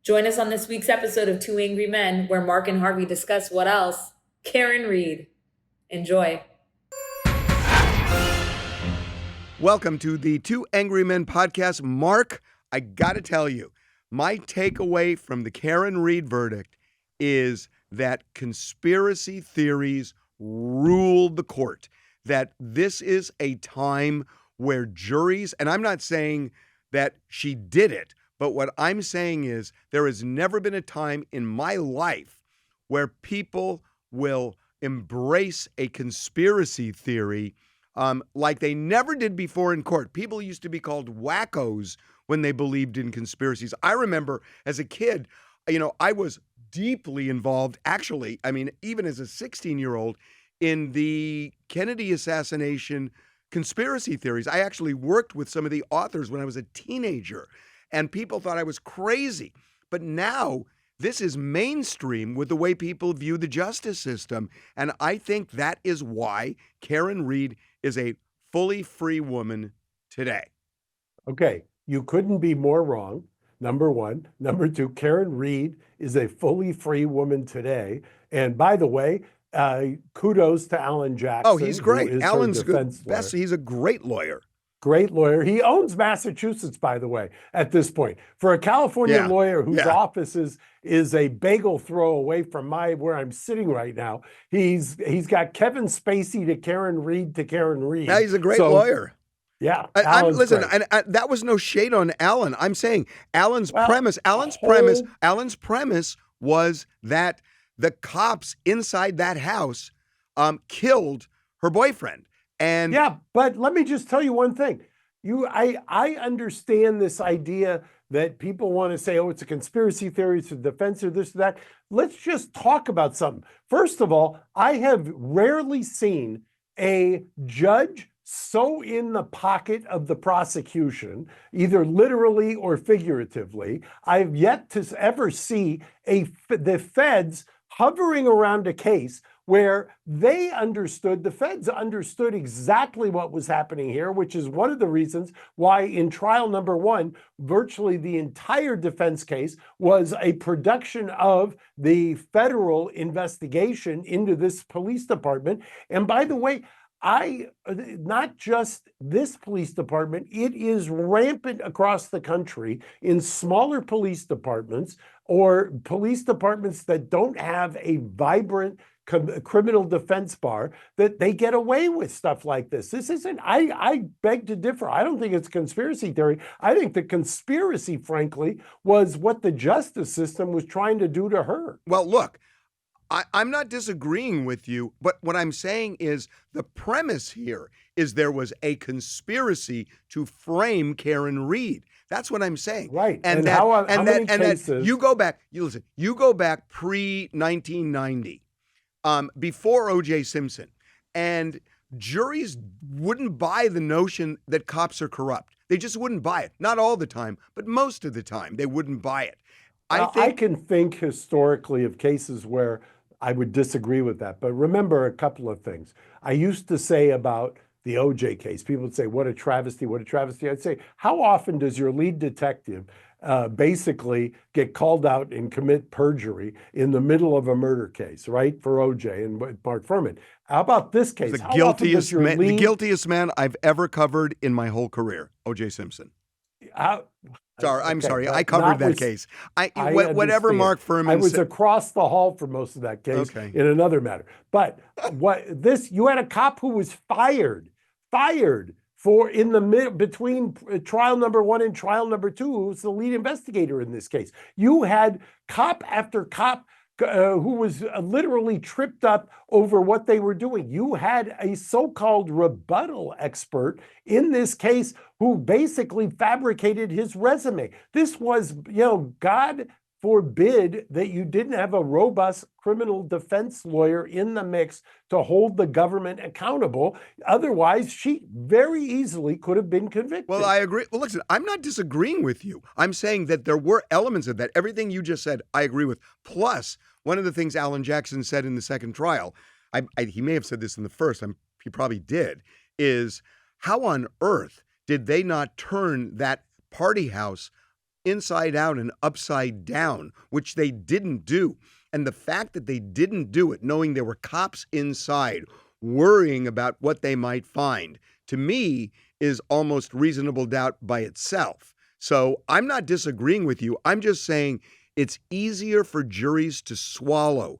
Join us on this week's episode of Two Angry Men, where Mark and Harvey discuss what else? Karen Reed. Enjoy. Welcome to the Two Angry Men podcast. Mark, I got to tell you, my takeaway from the Karen Reed verdict is that conspiracy theories ruled the court, that this is a time where juries, and I'm not saying that she did it, but what I'm saying is there has never been a time in my life where people will embrace a conspiracy theory like they never did before in court. People used to be called wackos when they believed in conspiracies. I remember as a kid, I was deeply involved, actually, even as a 16-year-old, in the Kennedy assassination conspiracy theories. I actually worked with some of the authors when I was a teenager, and people thought I was crazy. But now this is mainstream with the way people view the justice system. And I think that is why Karen Reed is a fully free woman today. Okay, you couldn't be more wrong, number one. Number two, Karen Reed is a fully free woman today. And by the way, kudos to Alan Jackson. Oh, he's great. Alan's good. Lawyer. He's a great lawyer. Great lawyer. He owns Massachusetts, by the way, at this point. For a California lawyer whose office is a bagel throw away from where I'm sitting right now, he's got Kevin Spacey to Karen Reed to Karen Reed. Yeah, he's a great lawyer. Yeah. Listen, and that was no shade on Alan. I'm saying Alan's premise was that the cops inside that house killed her boyfriend. And yeah, but let me just tell you one thing. I understand this idea that people want to say, oh, it's a conspiracy theory, it's a defense or this or that. Let's just talk about something. First of all, I have rarely seen a judge so in the pocket of the prosecution, either literally or figuratively. I've yet to ever see the feds hovering around a case where the feds understood exactly what was happening here, which is one of the reasons why in trial number one, virtually the entire defense case was a production of the federal investigation into this police department. And by the way, not just this police department, it is rampant across the country in smaller police departments or police departments that don't have a vibrant criminal defense bar, that they get away with stuff like this. This isn't, I beg to differ. I don't think it's conspiracy theory. I think the conspiracy, frankly, was what the justice system was trying to do to her. Well, look, I'm not disagreeing with you, but what I'm saying is the premise here is there was a conspiracy to frame Karen Reed. That's what I'm saying. Right. And that you go back pre-1990, before O.J. Simpson, and juries wouldn't buy the notion that cops are corrupt. They just wouldn't buy it. Not all the time, but most of the time, they wouldn't buy it. I can think historically of cases where I would disagree with that. But remember a couple of things. I used to say about the OJ case, people would say, what a travesty, what a travesty. I'd say, how often does your lead detective basically get called out and commit perjury in the middle of a murder case, right? For OJ and Mark Furman. How about this case? The guiltiest man I've ever covered in my whole career, OJ Simpson. I'm sorry. I covered that case. Whatever Mark Furman I was across the hall for most of that case in another matter. But you had a cop who was fired for in the between trial number one and trial number two, who was the lead investigator in this case. You had cop after cop who was literally tripped up over what they were doing. You had a so-called rebuttal expert in this case who basically fabricated his resume. This was, God forbid that you didn't have a robust criminal defense lawyer in the mix to hold the government accountable. Otherwise, she very easily could have been convicted. Well, I agree. Well, listen, I'm not disagreeing with you. I'm saying that there were elements of that. Everything you just said, I agree with. Plus, one of the things Alan Jackson said in the second trial, he may have said this in the first, he probably did, is how on earth did they not turn that party house inside out and upside down, which they didn't do. And the fact that they didn't do it, knowing there were cops inside, worrying about what they might find, to me is almost reasonable doubt by itself. So I'm not disagreeing with you. I'm just saying it's easier for juries to swallow.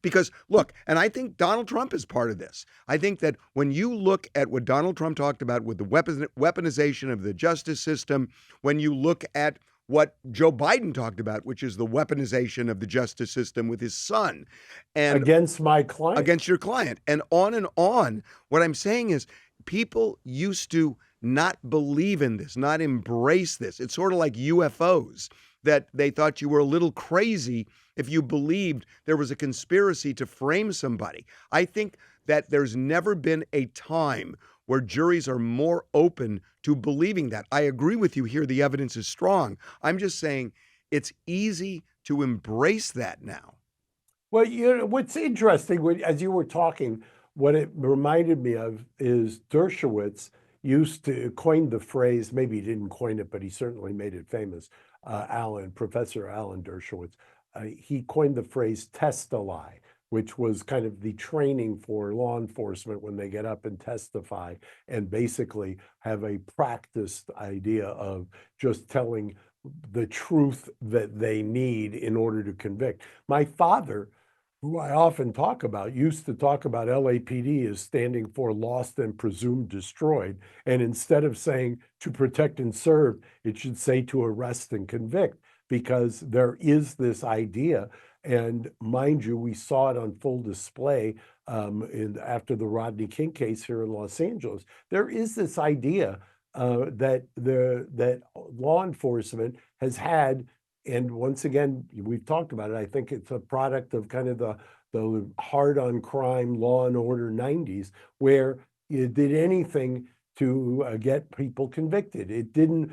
Because, look, and I think Donald Trump is part of this. I think that when you look at what Donald Trump talked about with the weaponization of the justice system, when you look at what Joe Biden talked about, which is the weaponization of the justice system with his son, and against my client, against your client, and on and on. What I'm saying is people used to not believe in this, not embrace this. It's sort of like UFOs, that they thought you were a little crazy if you believed there was a conspiracy to frame somebody. I think that there's never been a time where juries are more open to believing that. I agree with you here. The evidence is strong. I'm just saying it's easy to embrace that now. well, you know, what's interesting, as you were talking, what it reminded me of is Dershowitz used to coin the phrase, maybe he didn't coin it, but he certainly made it famous. Professor Alan Dershowitz, he coined the phrase test a lie, which was kind of the training for law enforcement when they get up and testify and basically have a practiced idea of just telling the truth that they need in order to convict. My father, who I often talk about, used to talk about LAPD as standing for lost and presumed destroyed. And instead of saying to protect and serve, it should say to arrest and convict, because there is this idea. And mind you, we saw it on full display after the Rodney King case here in Los Angeles. There is this idea that law enforcement has had. And once again, we've talked about it. I think it's a product of kind of the hard on crime law and order 90s, where you did anything to get people convicted. It didn't,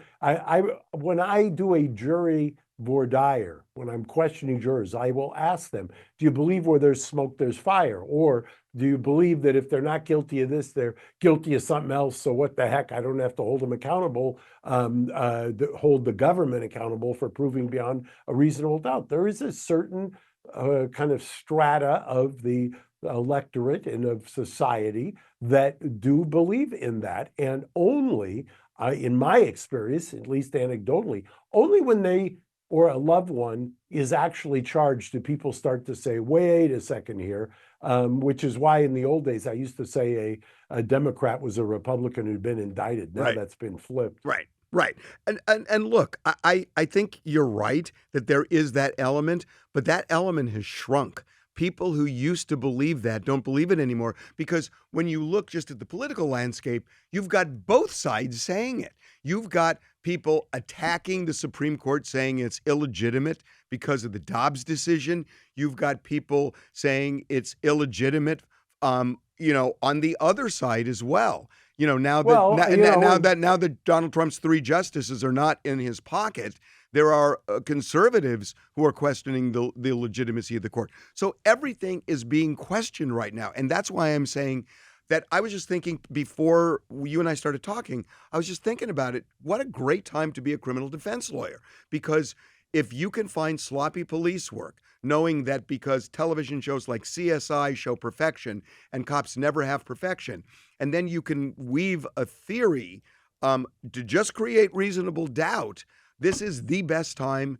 when I do a jury voir dire, when I'm questioning jurors, I will ask them, do you believe where there's smoke, there's fire? Or do you believe that if they're not guilty of this, they're guilty of something else? So what the heck? I don't have to hold them accountable, hold the government accountable for proving beyond a reasonable doubt. There is a certain kind of strata of the electorate and of society that do believe in that. And only, in my experience, at least anecdotally, only when they or a loved one is actually charged do people start to say, wait a second here, which is why in the old days, I used to say a Democrat was a Republican who'd been indicted. Now that's been flipped. Right. Right. And look, I think you're right that there is that element, but that element has shrunk. People who used to believe that don't believe it anymore, because when you look just at the political landscape, you've got both sides saying it. You've got people attacking the Supreme Court, saying it's illegitimate because of the Dobbs decision. You've got people saying it's illegitimate, on the other side as well. Now that Donald Trump's 3 justices are not in his pocket, there are conservatives who are questioning the legitimacy of the court. So everything is being questioned right now. And that's why I'm saying that I was just thinking before you and I started talking, I was just thinking about it. What a great time to be a criminal defense lawyer, because if you can find sloppy police work, knowing that because television shows like CSI show perfection and cops never have perfection, and then you can weave a theory to just create reasonable doubt, this is the best time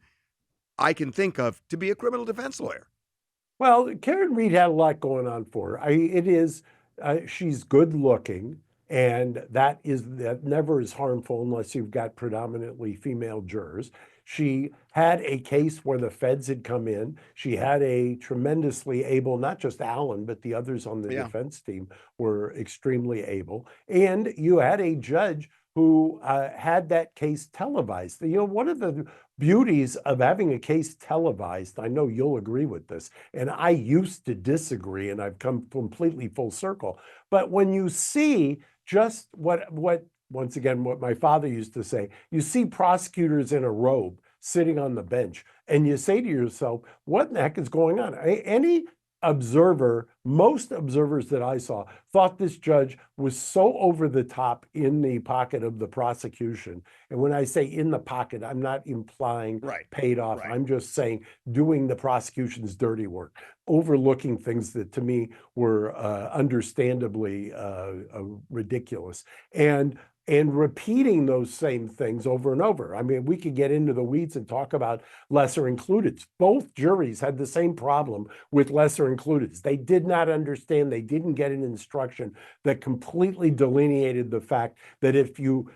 I can think of to be a criminal defense lawyer. Well, Karen Reed had a lot going on for her. She's good looking, and that never is harmful unless you've got predominantly female jurors. She had a case where the feds had come in. She had a tremendously able, not just Alan, but the others on the defense team were extremely able. And you had a judge who had that case televised. One of the beauties of having a case televised, I know you'll agree with this, and I used to disagree, and I've come completely full circle. But when you see just what once again, what my father used to say, you see prosecutors in a robe sitting on the bench, and you say to yourself, what in the heck is going on? Any most observers that I saw thought this judge was so over the top in the pocket of the prosecution. And when I say in the pocket, I'm not implying Right. paid off. Right. I'm just saying doing the prosecution's dirty work, overlooking things that to me were understandably ridiculous. And repeating those same things over and over. I mean, we could get into the weeds and talk about lesser included. Both juries had the same problem with lesser included. They did not understand, they didn't get an instruction that completely delineated the fact that if you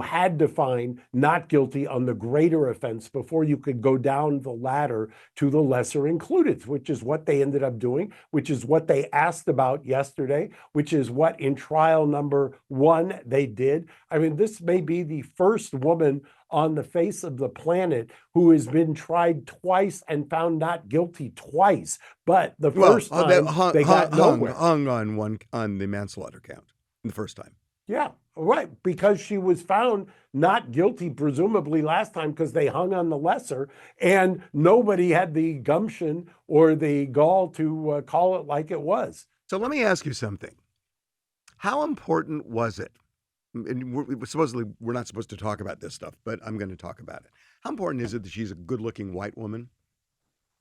had to find not guilty on the greater offense before you could go down the ladder to the lesser included, which is what they ended up doing, which is what they asked about yesterday, which is what in trial number 1 they did. I mean, this may be the first woman on the face of the planet who has been tried twice and found not guilty twice. But the first time they got nowhere. Hung on the manslaughter count the first time. Yeah, right. Because she was found not guilty, presumably last time, because they hung on the lesser, and nobody had the gumption or the gall to call it like it was. So let me ask you something. How important was it? And we're not supposed to talk about this stuff, but I'm going to talk about it. How important is it that she's a good-looking white woman?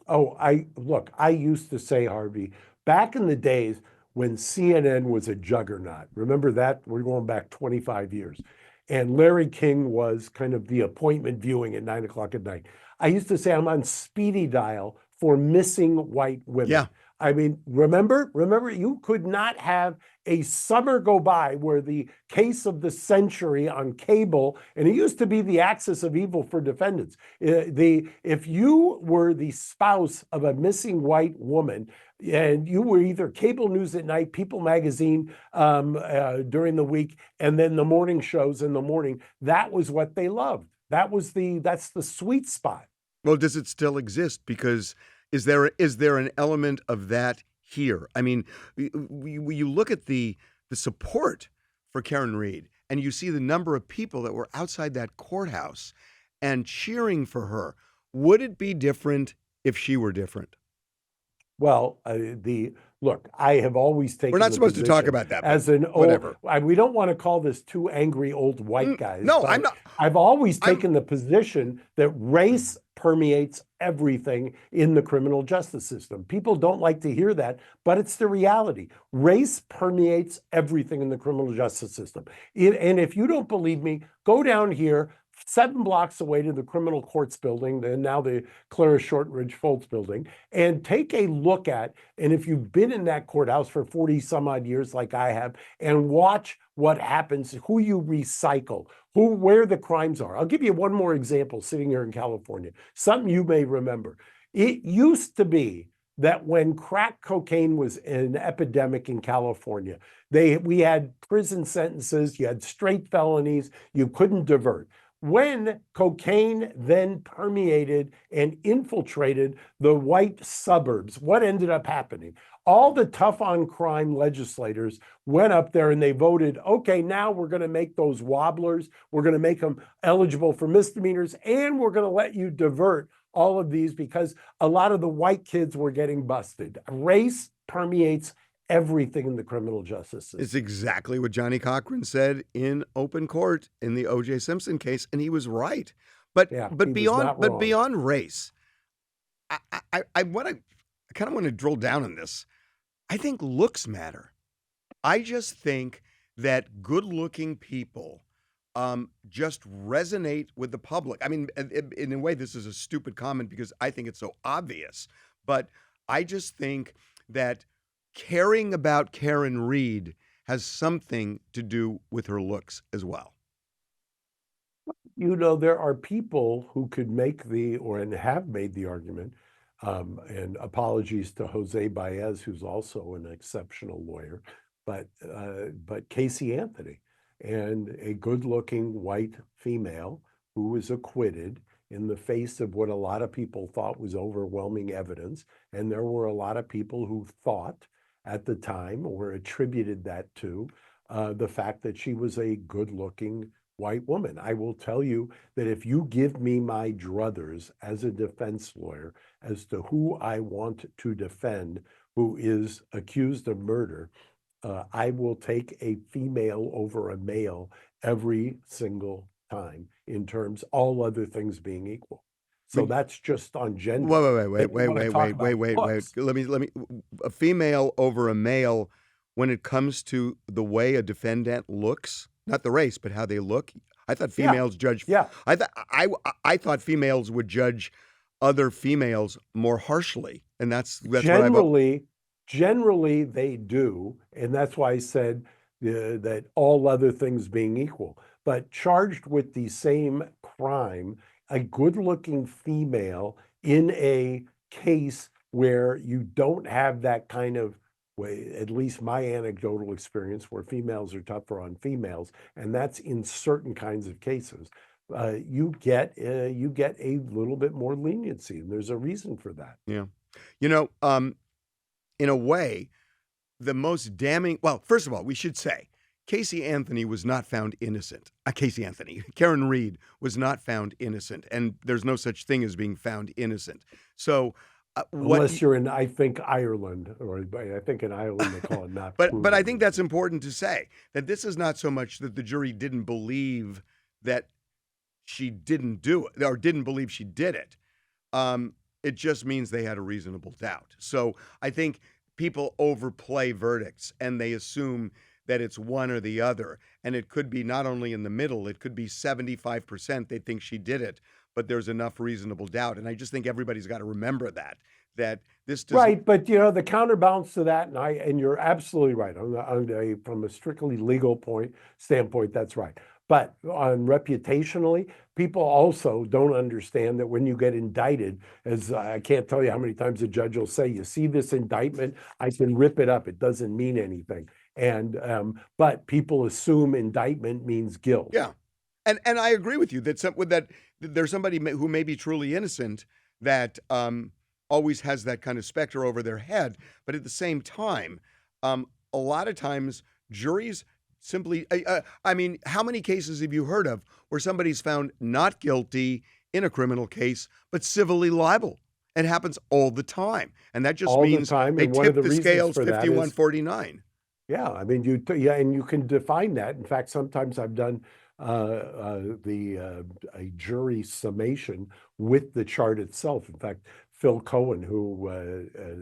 Oh, I used to say, Harvey, back in the days when CNN was a juggernaut, remember that? We're going back 25 years. And Larry King was kind of the appointment viewing at 9 o'clock at night. I used to say I'm on speedy dial for missing white women. Yeah. I mean, remember, you could not have a summer go by where the case of the century on cable, and it used to be the axis of evil for defendants. If you were the spouse of a missing white woman, and you were either cable news at night, People magazine during the week, and then the morning shows in the morning, that was what they loved. That's the sweet spot. Well, does it still exist? Because is there an element of that here? I mean, you look at the support for Karen Reed, and you see the number of people that were outside that courthouse and cheering for her. Would it be different if she were different? Well, look, I have always taken. We're not supposed to talk about that. As an whatever. We don't want to call this two angry old white guys. No, I'm not. I've always taken the position that race permeates everything in the criminal justice system. People don't like to hear that, but it's the reality. Race permeates everything in the criminal justice system. And if you don't believe me, go down here 7 blocks away to the criminal courts building, and now the Clara Shortridge Foltz building, and take a look at, and if you've been in that courthouse for 40 some odd years like I have, and watch what happens, who you recycle, where the crimes are. I'll give you one more example sitting here in California, something you may remember. It used to be that when crack cocaine was an epidemic in California, we had prison sentences, you had straight felonies, you couldn't divert. When cocaine then permeated and infiltrated the white suburbs, what ended up happening? All the tough on crime legislators went up there and they voted, okay, now we're going to make those wobblers, we're going to make them eligible for misdemeanors, and we're going to let you divert all of these because a lot of the white kids were getting busted. Race permeates everything in the criminal justice system. It's exactly what Johnny Cochran said in open court in the O.J. Simpson case, and he was right. But beyond race, I kind of want to drill down on this. I think looks matter. I just think that good-looking people just resonate with the public. I mean, in a way, this is a stupid comment because I think it's so obvious, but I just think that caring about Karen Reed has something to do with her looks as well. You know, there are people who could make and have made the argument, and apologies to Jose Baez, who's also an exceptional lawyer, but Casey Anthony, and a good-looking white female who was acquitted in the face of what a lot of people thought was overwhelming evidence. And there were a lot of people who thought at the time or attributed that to the fact that she was a good-looking white woman. I will tell you that if you give me my druthers as a defense lawyer as to who I want to defend, who is accused of murder, I will take a female over a male every single time in terms, all other things being equal. So But that's just on gender. wait, Then you want to talk about wait. looks. Let me. A female over a male when it comes to the way a defendant looks, not the race, but how they look. I thought Yeah, females judge. yeah. I thought females would judge other females more harshly, and that's what I've. Generally they do, and that's why I said that all other things being equal. But charged with the same crime, a good-looking female in a case where you don't have that kind of way, at least my anecdotal experience, where females are tougher on females, and that's in certain kinds of cases. You get a little bit more leniency, and there's a reason for that. Yeah, you know, in a way, the most damning. Well, first of all, we should say Casey Anthony was not found innocent. Karen Reed was not found innocent, and there's no such thing as being found innocent. So, Unless you're in, I think, Ireland, or I think in Ireland they call it not proven. But I think that's important to say that this is not so much that the jury didn't believe that she didn't do it or didn't believe she did it. It just means they had a reasonable doubt. So I think people overplay verdicts and they assume that it's one or the other. And it could be not only in the middle, it could be 75% they think she did it, but there's enough reasonable doubt. And I just think everybody's got to remember that this doesn't. Right, but the counterbalance to that, and you're absolutely right from a strictly legal standpoint, that's right. But on reputationally, people also don't understand that when you get indicted, as I can't tell you how many times a judge will say, you see this indictment, I can rip it up. It doesn't mean anything. And but people assume indictment means guilt. Yeah. And I agree with you that there's somebody who may be truly innocent that always has that kind of specter over their head. But at the same time, a lot of times juries simply, I mean, how many cases have you heard of where somebody's found not guilty in a criminal case, but civilly liable? It happens all the time. And that just means they tip the scales 51-49. Yeah, I mean, and you can define that. In fact, sometimes I've done a jury summation with the chart itself. In fact, Phil Cohen, who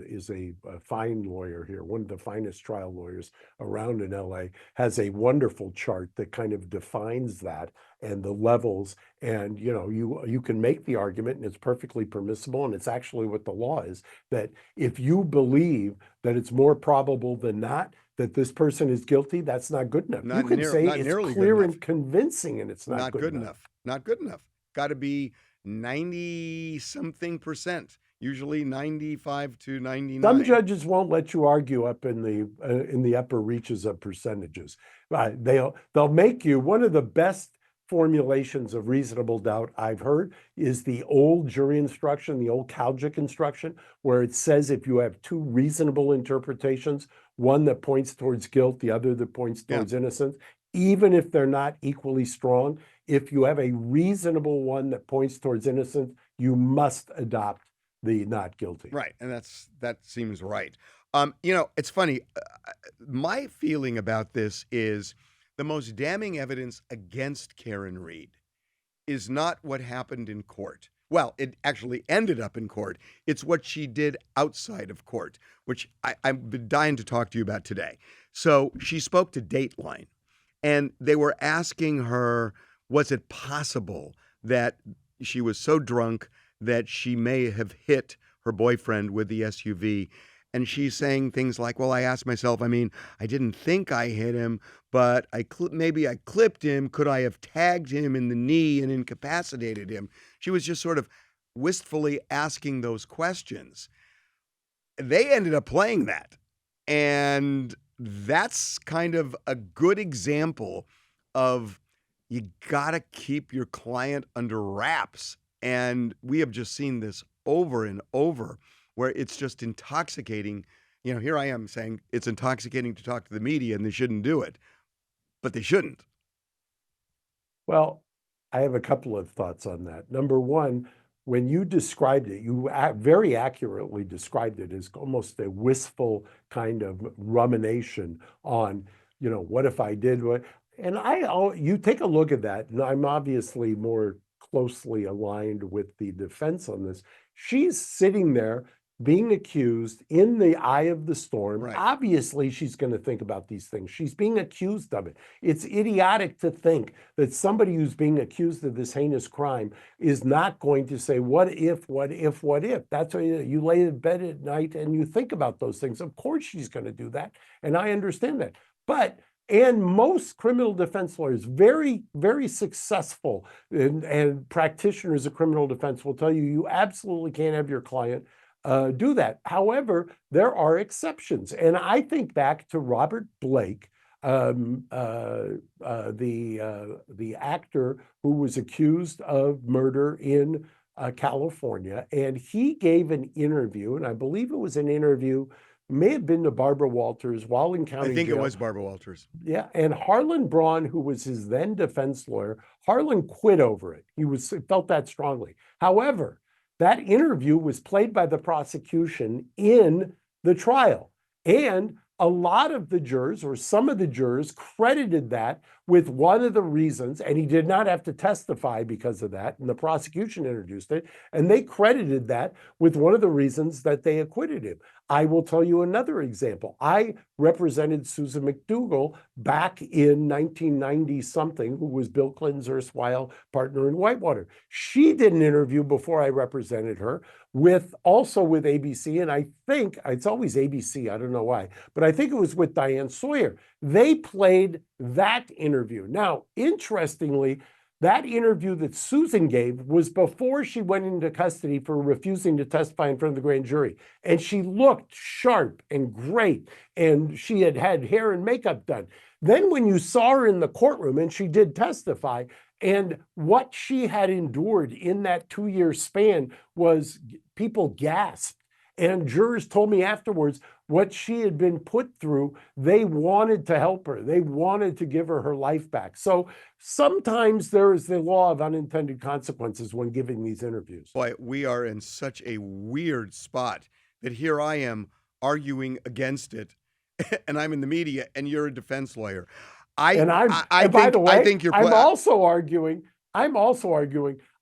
is a fine lawyer here, one of the finest trial lawyers around in LA, has a wonderful chart that kind of defines that and the levels. And you can make the argument, and it's perfectly permissible, and it's actually what the law is, that if you believe that it's more probable than not that this person is guilty, that's not good enough. You can say it's clear and convincing, and it's not good enough. Not good enough. Got to be 90-something%, usually 95 to 99. Some judges won't let you argue up in the upper reaches of percentages. They'll make you. One of the best formulations of reasonable doubt I've heard is the old jury instruction, the old Calgic instruction, where it says if you have two reasonable interpretations, one that points towards guilt, the other that points towards innocence, even if they're not equally strong, if you have a reasonable one that points towards innocence, you must adopt the not guilty. Right, and that seems right. It's funny. My feeling about this is the most damning evidence against Karen Reed is not what happened in court. Well, it actually ended up in court. It's what she did outside of court, which I've been dying to talk to you about today. So she spoke to Dateline, and they were asking her, was it possible that she was so drunk that she may have hit her boyfriend with the SUV? And she's saying things like, well, I asked myself, I mean, I didn't think I hit him, but maybe I clipped him. Could I have tagged him in the knee and incapacitated him? She was just sort of wistfully asking those questions. They ended up playing that. And that's kind of a good example of you got to keep your client under wraps. And we have just seen this over and over, where it's just intoxicating. Here I am saying it's intoxicating to talk to the media and they shouldn't do it, but they shouldn't. Well, I have a couple of thoughts on that. Number one, when you described it, you very accurately described it as almost a wistful kind of rumination on, what if I did what? And you take a look at that, and I'm obviously more closely aligned with the defense on this. She's sitting there being accused in the eye of the storm. Right. Obviously, she's going to think about these things. She's being accused of it. It's idiotic to think that somebody who's being accused of this heinous crime is not going to say, what if, what if, what if? That's why you lay in bed at night and you think about those things. Of course, she's going to do that. And I understand that. And most criminal defense lawyers, very, very successful and practitioners of criminal defense will tell you, you absolutely can't have your client do that. However, there are exceptions. And I think back to Robert Blake, the actor who was accused of murder in California. And he gave an interview, and I believe it was an interview, may have been to Barbara Walters while in county I think jail. it was Barbara Walters. Yeah, and Harlan Braun, who was his then defense lawyer, Harlan quit over it. He felt that strongly. However, that interview was played by the prosecution in the trial. And a lot of the jurors, or some of the jurors, credited that with one of the reasons, and he did not have to testify because of that, and the prosecution introduced it, and they credited that with one of the reasons that they acquitted him. I will tell you another example. I represented Susan McDougal back in 1990 something, who was Bill Clinton's erstwhile partner in Whitewater. She did an interview before I represented her also with ABC, and I think it's always ABC, I don't know why, but I think it was with Diane Sawyer. They played that interview. Now, interestingly, that interview that Susan gave was before she went into custody for refusing to testify in front of the grand jury. And she looked sharp and great, and she had had hair and makeup done. Then when you saw her in the courtroom, and she did testify, and what she had endured in that 2-year span was people gasped. And jurors told me afterwards what she had been put through. They wanted to help her. They wanted to give her life back. So sometimes there is the law of unintended consequences when giving these interviews. Boy, we are in such a weird spot that here I am arguing against it, and I'm in the media, and you're a defense lawyer. I think you're. I'm also arguing.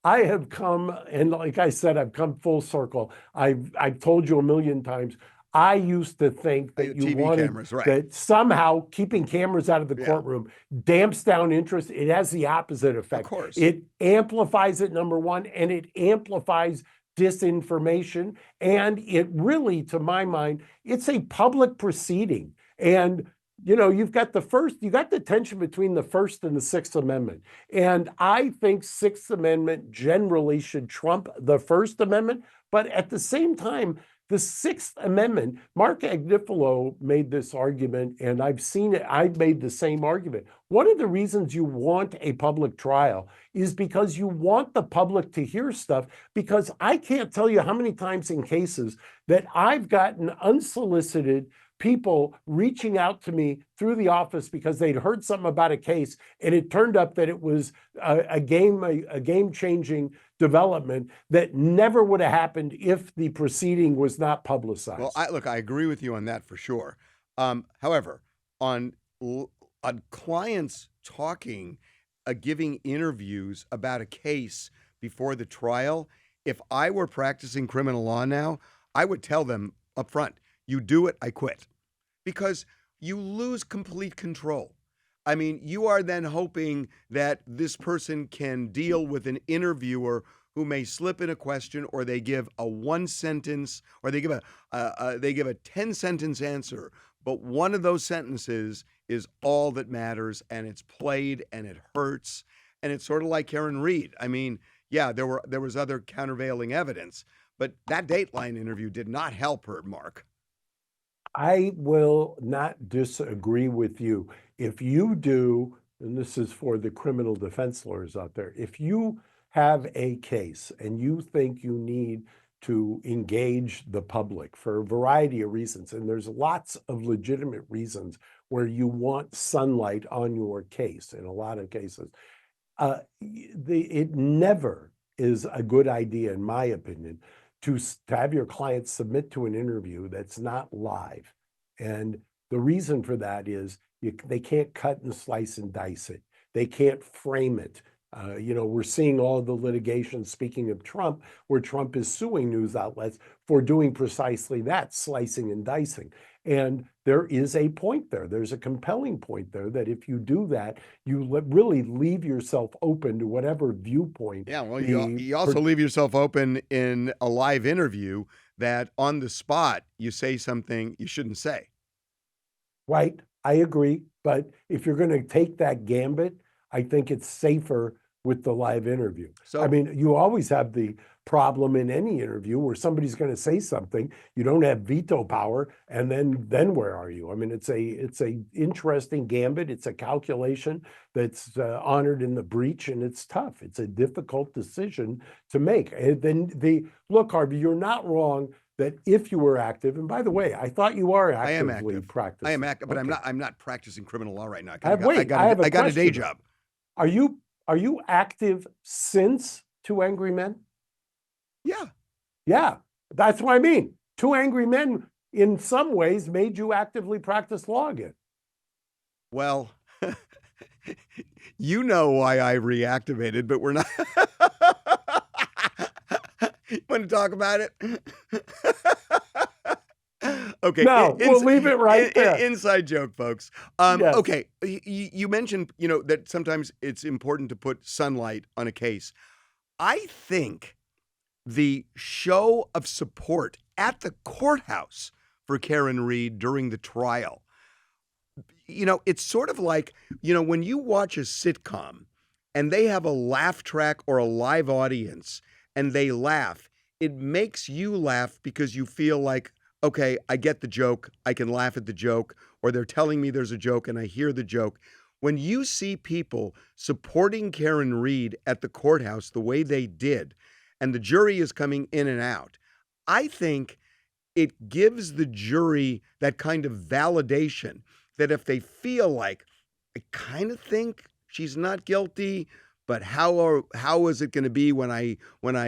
I have come, and like I said, I've come full circle. I've told you a million times. I used to think that you TV wanted cameras, right, that somehow keeping cameras out of the courtroom damps down interest. It has the opposite effect. Of course. It amplifies it, number one, and it amplifies disinformation. And it really, to my mind, it's a public proceeding. And you've got the tension between the First and the Sixth Amendment. And I think Sixth Amendment generally should trump the First Amendment. But at the same time, the Sixth Amendment, Mark Agnifilo made this argument, and I've seen it. I've made the same argument. One of the reasons you want a public trial is because you want the public to hear stuff, because I can't tell you how many times in cases that I've gotten unsolicited people reaching out to me through the office because they'd heard something about a case, and it turned up that it was a game-changing development that never would have happened if the proceeding was not publicized. Well, I agree with you on that for sure. However, on clients talking, giving interviews about a case before the trial, if I were practicing criminal law now, I would tell them up front, you do it, I quit. Because you lose complete control. I mean, you are then hoping that this person can deal with an interviewer who may slip in a question, or they give a one sentence, or they give a 10-sentence answer. But one of those sentences is all that matters, and it's played, and it hurts, and it's sort of like Karen Reed. I mean, yeah, there was other countervailing evidence, but that Dateline interview did not help her, Mark. I will not disagree with you. If you do, and this is for the criminal defense lawyers out there, if you have a case and you think you need to engage the public for a variety of reasons, and there's lots of legitimate reasons where you want sunlight on your case in a lot of cases, It never is a good idea, in my opinion, to have your clients submit to an interview that's not live. And the reason for that is they can't cut and slice and dice it. They can't frame it. We're seeing all the litigation, speaking of Trump, where Trump is suing news outlets for doing precisely that, slicing and dicing. And there is a point there. There's a compelling point there that if you do that, you really leave yourself open to whatever viewpoint. Yeah, well, you also leave yourself open in a live interview that on the spot you say something you shouldn't say. Right, I agree. But if you're going to take that gambit, I think it's safer with the live interview. So, I mean, you always have the problem in any interview where somebody's going to say something, you don't have veto power, and then where are you? I mean, it's a interesting gambit. It's a calculation that's honored in the breach, and it's tough. It's a difficult decision to make. And then look, Harvey, you're not wrong that if you were active, and by the way, I thought you are actively practicing. I am active, but Okay. I'm not practicing criminal law right now. I have I got a day job. Are you active since Two Angry Men? Yeah. Yeah, that's what I mean. Two Angry Men, in some ways, made you actively practice law again. Well, you know why I reactivated, but we're not. You want to talk about it? Okay. No, we'll leave it right there. Inside joke, folks. Yes. Okay. You mentioned, that sometimes it's important to put sunlight on a case. I think the show of support at the courthouse for Karen Reed during the trial, it's sort of like, when you watch a sitcom and they have a laugh track or a live audience and they laugh, it makes you laugh because you feel like, okay, I get the joke, I can laugh at the joke, or they're telling me there's a joke and I hear the joke. When you see people supporting Karen Reed at the courthouse the way they did, and the jury is coming in and out, I think it gives the jury that kind of validation that if they feel like, I kind of think she's not guilty, but how is it going to be when I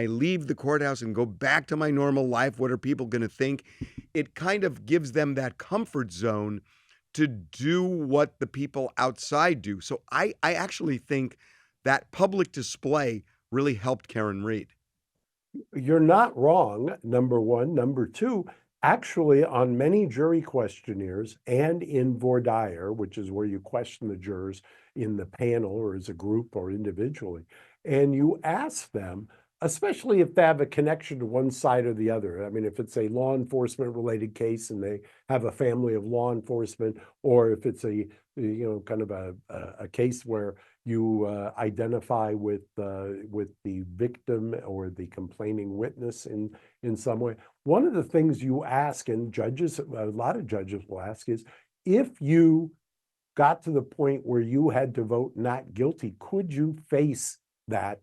leave the courthouse and go back to my normal life? What are people going to think? It kind of gives them that comfort zone to do what the people outside do. So I actually think that public display really helped Karen Reed. You're not wrong, number one. Number two, actually, on many jury questionnaires and in voir dire, which is where you question the jurors in the panel or as a group or individually, and you ask them, especially if they have a connection to one side or the other. I mean, if it's a law enforcement related case and they have a family of law enforcement, or if it's a kind of a case where you identify with the victim or the complaining witness in some way. One of the things you ask, and a lot of judges will ask, is if you got to the point where you had to vote not guilty, could you face that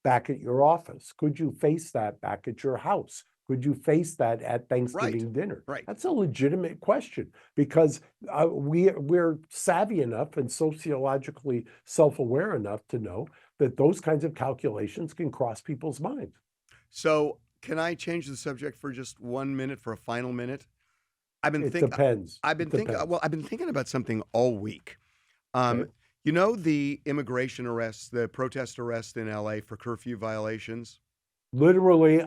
back at your office? Could you face that back at your house? Could you face that at Thanksgiving dinner? Right. That's a legitimate question because we're savvy enough and sociologically self-aware enough to know that those kinds of calculations can cross people's minds. So can I change the subject for just 1 minute, for a final minute? Depends. I've been thinking about something all week. Okay. The immigration arrests, the protest arrests in LA for curfew violations? Literally,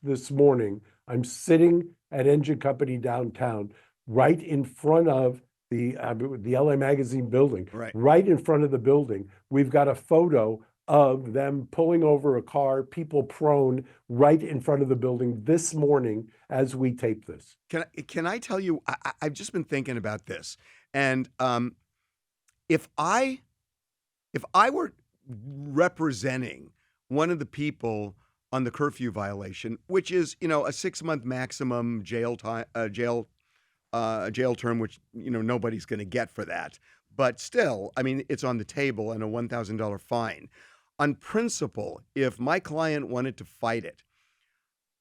this morning, I'm sitting at Engine Company downtown, right in front of the LA Magazine building. Right in front of the building, we've got a photo of them pulling over a car, people prone, right in front of the building this morning as we tape this. Can I tell you, I've just been thinking about this, and if I were representing one of the people on the curfew violation, which is, a 6-month maximum jail time, jail term, which, nobody's going to get for that. But still, I mean, it's on the table, and a $1,000 fine. On principle, if my client wanted to fight it,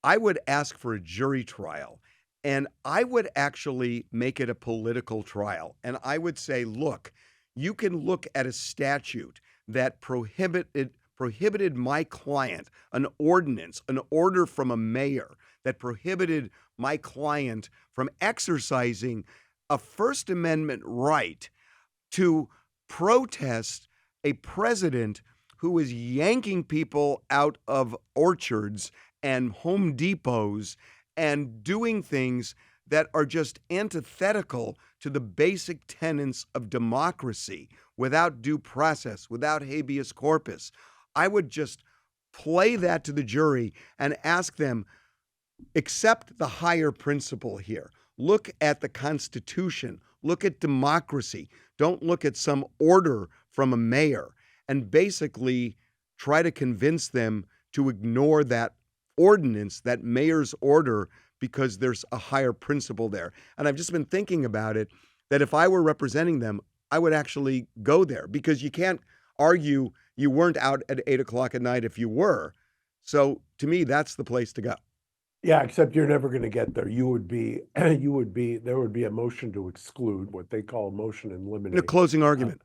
I would ask for a jury trial, and I would actually make it a political trial. And I would say, look, you can look at a statute that prohibited my client, an ordinance, an order from a mayor that prohibited my client from exercising a First Amendment right to protest a president who is yanking people out of orchards and Home Depots and doing things that are just antithetical to the basic tenets of democracy without due process, without habeas corpus. I would just play that to the jury and ask them, accept the higher principle here. Look at the Constitution. Look at democracy. Don't look at some order from a mayor, and basically try to convince them to ignore that ordinance, that mayor's order, because there's a higher principle there. And I've just been thinking about it, that if I were representing them, I would actually go there, because you can't argue you weren't out at 8 o'clock at night if you were. So to me, that's the place to go. Yeah, except you're never going to get there. There would be a motion to exclude, what they call a motion in limine. A closing argument.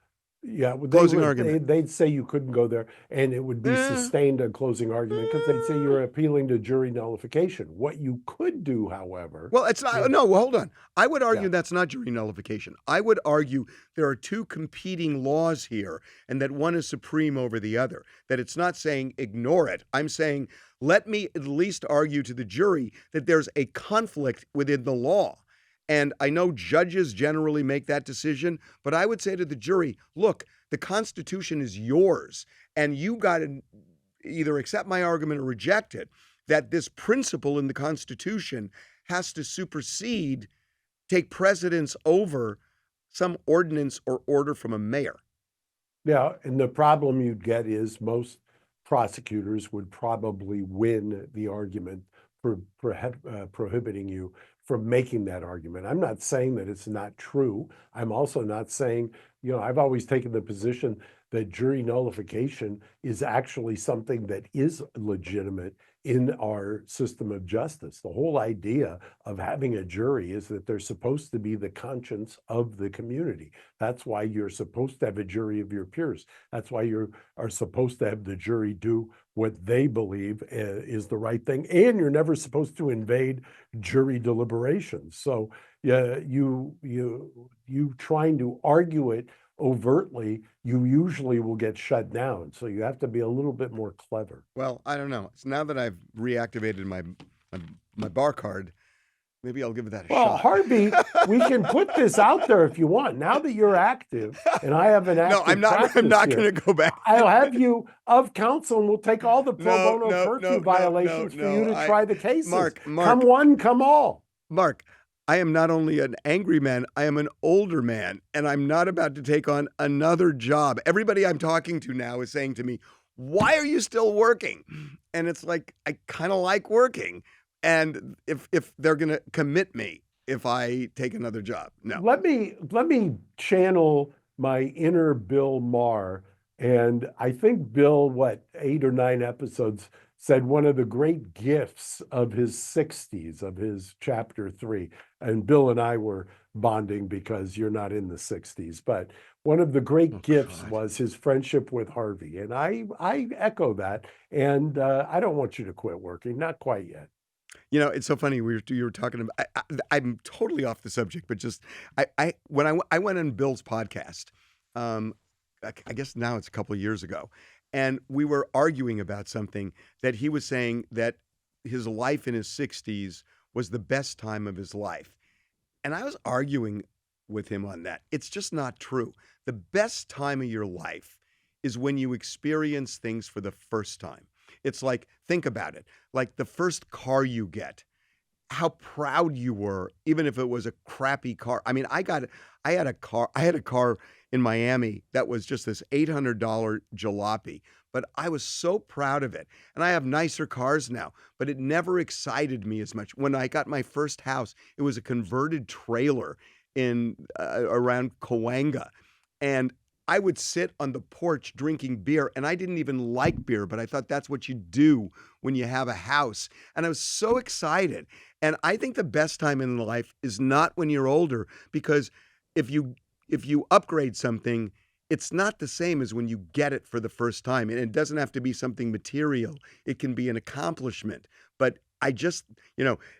Yeah, Closing argument. They'd say you couldn't go there, and it would be sustained a closing argument, because they'd say you're appealing to jury nullification. What you could do, however. Well, it's not. No, well, hold on. I would argue that's not jury nullification. I would argue there are two competing laws here, and that one is supreme over the other. That it's not saying ignore it. I'm saying let me at least argue to the jury that there's a conflict within the law. And I know judges generally make that decision, but I would say to the jury, look, the Constitution is yours, and you got to either accept my argument or reject it, that this principle in the Constitution has to supersede, take precedence over some ordinance or order from a mayor. Yeah, and the problem you'd get is most prosecutors would probably win the argument for prohibiting you from making that argument. I'm not saying that it's not true. I'm also not saying, I've always taken the position that jury nullification is actually something that is legitimate in our system of justice. The whole idea of having a jury is that they're supposed to be the conscience of the community. That's why you're supposed to have a jury of your peers. That's why you are supposed to have the jury do what they believe is the right thing. And you're never supposed to invade jury deliberations. So yeah, you trying to argue it overtly, you usually will get shut down. So you have to be a little bit more clever. Well, I don't know. So now that I've reactivated my bar card, maybe I'll give that a shot. Well, Harvey, we can put this out there if you want. Now that you're active, and I have an active I'm not going to go back. I'll have you of counsel, and we'll take all the pro bono curfew violations for you to try the cases. Mark, come one, come all. Mark, I am not only an angry man, I am an older man, and I'm not about to take on another job. Everybody I'm talking to now is saying to me, why are you still working? And it's like, I kind of like working. And if they're going to commit me if I take another job, no. Let me channel my inner Bill Maher. And I think Bill, 8 or 9 episodes, said one of the great gifts of his 60s, of his chapter 3, and Bill and I were bonding because you're not in the 60s, but one of the great gifts was his friendship with Harvey. And I echo that. And I don't want you to quit working, not quite yet. It's so funny. You were talking about. I'm totally off the subject, but just when I went on Bill's podcast, I guess now it's a couple of years ago, and we were arguing about something that he was saying that his life in his 60s was the best time of his life, and I was arguing with him on that. It's just not true. The best time of your life is when you experience things for the first time. It's like, think about it, like the first car you get, how proud you were, even if it was a crappy car. I mean, I had a car in Miami that was just this $800 jalopy, but I was so proud of it. And I have nicer cars now, but it never excited me as much. When I got my first house, it was a converted trailer in around Cahuenga, and I would sit on the porch drinking beer, and I didn't even like beer, but I thought that's what you do when you have a house. And I was so excited. And I think the best time in life is not when you're older, because if you upgrade something, it's not the same as when you get it for the first time. And it doesn't have to be something material. It can be an accomplishment. But I just,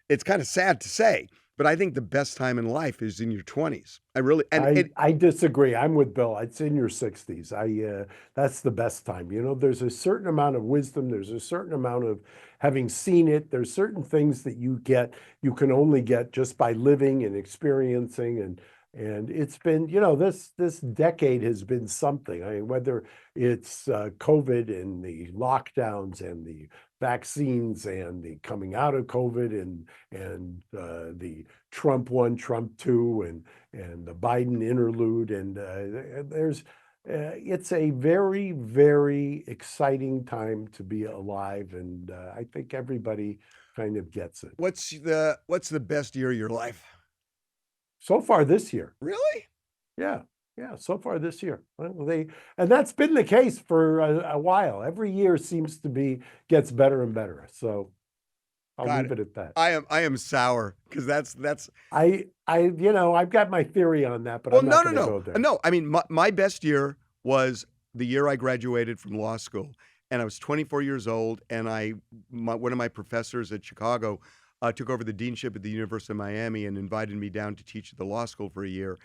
it's kind of sad to say, but I think the best time in life is in your 20s. I really, and I disagree. I'm with Bill. It's in your 60s. That's the best time. There's a certain amount of wisdom. There's a certain amount of having seen it. There's certain things that you can only get just by living and experiencing. And it's been, this decade has been something. I mean, whether it's COVID and the lockdowns and the vaccines and the coming out of COVID and the Trump 1, Trump 2, and the Biden interlude, and it's a very, very exciting time to be alive, and I think everybody kind of gets it. what's the best year of your life? So far this year, Really? yeah, so far this year. Well, and that's been the case for a while. Every year seems to gets better and better. So I'll Got leave it at that. I am sour because that's I've got my theory on that, but well, I'm no, not going to go there. no. I mean, my best year was the year I graduated from law school, and I was 24 years old, and one of my professors at Chicago took over the deanship at the University of Miami and invited me down to teach at the law school for a year,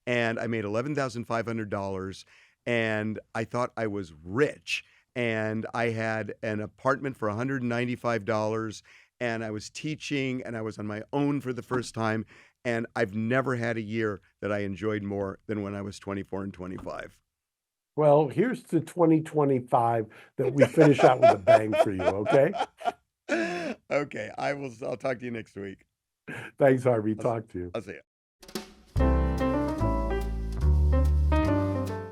and I made $11,500, and I thought I was rich, and I had an apartment for $195, and I was teaching, and I was on my own for the first time. And I've never had a year that I enjoyed more than when I was 24 and 25. Well, here's to 2025 that we finish out with a bang for you, okay? Okay, I'll talk to you next week. Thanks, Harvey. Talk to you. I'll see you.